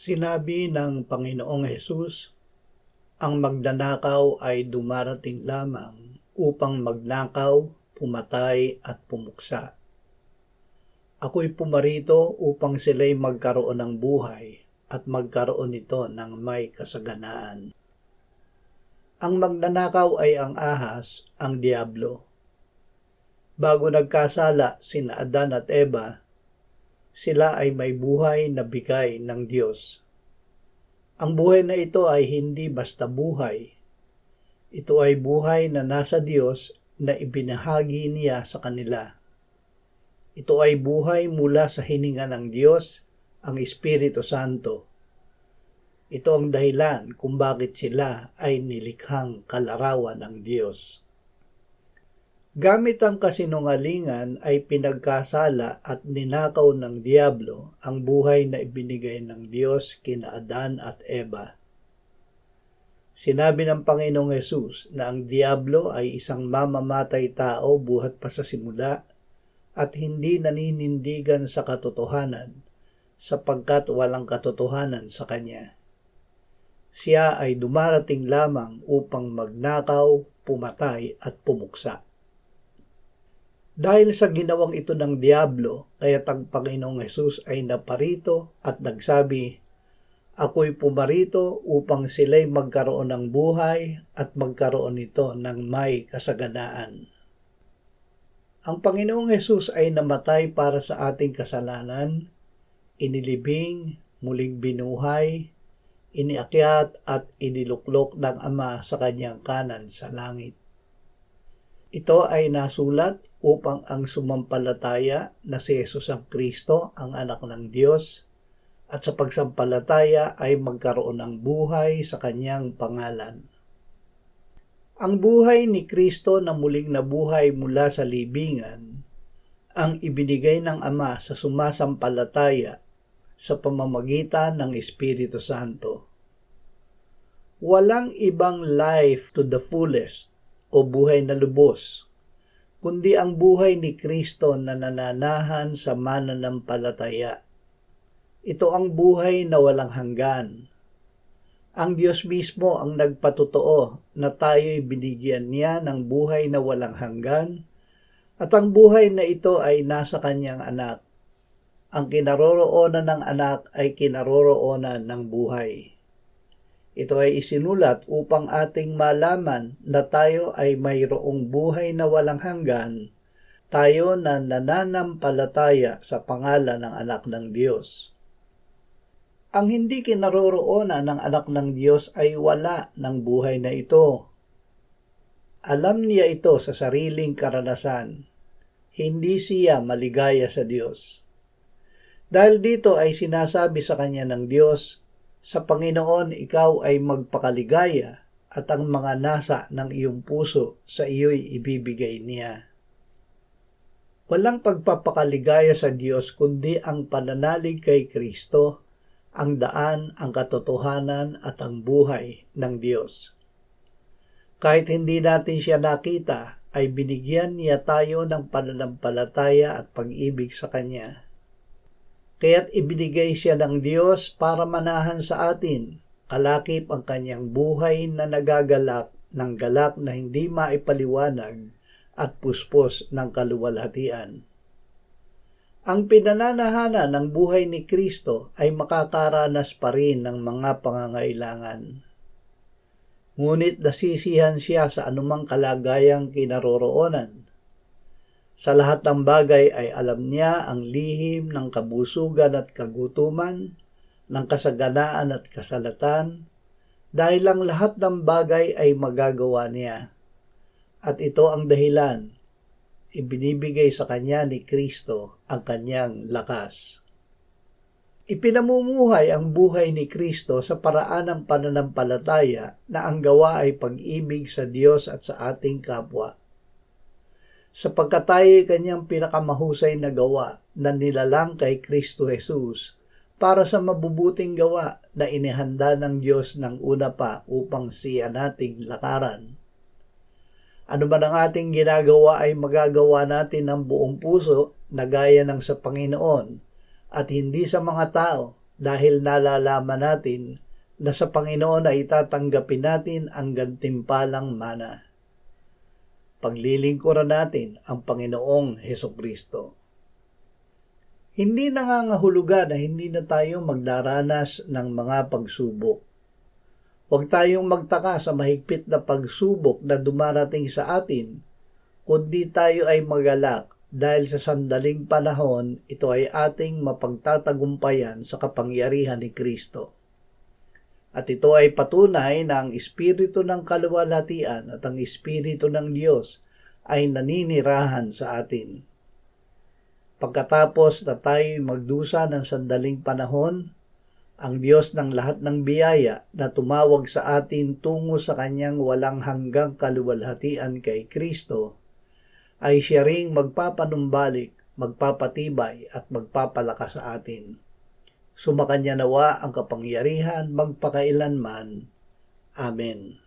Sinabi ng Panginoong Hesus, ang magnanakaw ay dumarating lamang upang magnakaw, pumatay at pumuksa. Ako'y pumarito upang sila'y magkaroon ng buhay at magkaroon nito ng may kasaganaan. Ang magnanakaw ay ang ahas, ang diablo. Bago nagkasala sina Adan at Eva, sila ay may buhay na bigay ng Diyos. Ang buhay na ito ay hindi basta buhay. Ito ay buhay na nasa Diyos na ibinahagi niya sa kanila. Ito ay buhay mula sa hininga ng Diyos, ang Espiritu Santo. Ito ang dahilan kung bakit sila ay nilikhang kalarawan ng Diyos. Gamit ang kasinungalingan ay pinagkasala at ninakaw ng diablo ang buhay na ibinigay ng Diyos kina Adan at Eva. Sinabi ng Panginoong Hesus na ang diablo ay isang mamamatay tao buhat pa sa simula at hindi naninindigan sa katotohanan sapagkat walang katotohanan sa kanya. Siya ay dumarating lamang upang magnakaw, pumatay at pumuksa. Dahil sa ginawang ito ng diablo, kaya't ang Panginoong Hesus ay naparito at nagsabi, ako'y pumarito upang sila'y magkaroon ng buhay at magkaroon nito ng may kasaganaan. Ang Panginoong Hesus ay namatay para sa ating kasalanan, inilibing, muling binuhay, iniakyat at iniluklok ng Ama sa kanyang kanan sa langit. Ito ay nasulat upang ang sumampalataya na si Jesus ang Kristo, ang anak ng Diyos, at sa pagsampalataya ay magkaroon ng buhay sa kanyang pangalan. Ang buhay ni Kristo na muling nabuhay mula sa libingan, ang ibinigay ng Ama sa sumasampalataya sa pamamagitan ng Espiritu Santo. Walang ibang life to the fullest o buhay na lubos, kundi ang buhay ni Kristo na nananahan sa mananampalataya. Ito ang buhay na walang hanggan. Ang Diyos mismo ang nagpatotoo na tayo'y binigyan niya ng buhay na walang hanggan at ang buhay na ito ay nasa kanyang anak. Ang kinaroroonan ng anak ay kinaroroonan ng buhay. Ito ay isinulat upang ating malaman na tayo ay mayroong buhay na walang hanggan, tayo na nananampalataya sa pangalan ng anak ng Diyos. Ang hindi kinaroroonan ng anak ng Diyos ay wala ng buhay na ito. Alam niya ito sa sariling karanasan. Hindi siya maligaya sa Diyos. Dahil dito ay sinasabi sa kanya ng Diyos, sa Panginoon ikaw ay magpakaligaya at ang mga nasa ng iyong puso sa iyo'y ibibigay niya. Walang pagpapakaligaya sa Diyos kundi ang pananalig kay Kristo, ang daan, ang katotohanan at ang buhay ng Diyos. Kahit hindi natin siya nakita, ay binigyan niya tayo ng pananampalataya at pag-ibig sa Kanya. Kaya't ibinigay siya ng Diyos para manahan sa atin, kalakip ang kanyang buhay na nagagalak ng galak na hindi maipaliwanag at puspos ng kaluwalhatian. Ang pinananahanan ng buhay ni Kristo ay makakaranas pa rin ng mga pangangailangan. Ngunit nasisihan siya sa anumang kalagayang kinaroroonan. Sa lahat ng bagay ay alam niya ang lihim ng kabusugan at kagutuman, ng kasaganaan at kasalatan, dahil ang lahat ng bagay ay magagawa niya. At ito ang dahilan, ibinibigay sa kanya ni Kristo ang kanyang lakas. Ipinamumuhay ang buhay ni Kristo sa paraan ng pananampalataya na ang gawa ay pag-ibig sa Diyos at sa ating kapwa. Sapagkat tayo'y kanyang pinakamahusay na gawa na nilalang kay Kristo Jesus para sa mabubuting gawa na inihanda ng Diyos ng una pa upang siya nating lakaran. Ano man ang ating ginagawa ay magagawa natin ng buong puso na gaya ng sa Panginoon at hindi sa mga tao dahil nalalaman natin na sa Panginoon ay tatanggapin natin ang gantimpalang mana. Paglilingkuran natin ang Panginoong Hesukristo. Hindi nangangahulugan na hindi na tayo magdaranas ng mga pagsubok. Huwag tayong magtaka sa mahigpit na pagsubok na dumarating sa atin, kundi tayo ay magalak dahil sa sandaling panahon ito ay ating mapagtatagumpayan sa kapangyarihan ni Kristo. At ito ay patunay na ang Espiritu ng kaluwalhatian at ang Espiritu ng Diyos ay naninirahan sa atin. Pagkatapos na tayo magdusa ng sandaling panahon, ang Diyos ng lahat ng biyaya na tumawag sa atin tungo sa kanyang walang hanggang kaluwalhatian kay Kristo, ay siya ring magpapanumbalik, magpapatibay at magpapalakas sa atin. Sumakanya nawa ang kapangyarihan magpakailanman. Amen.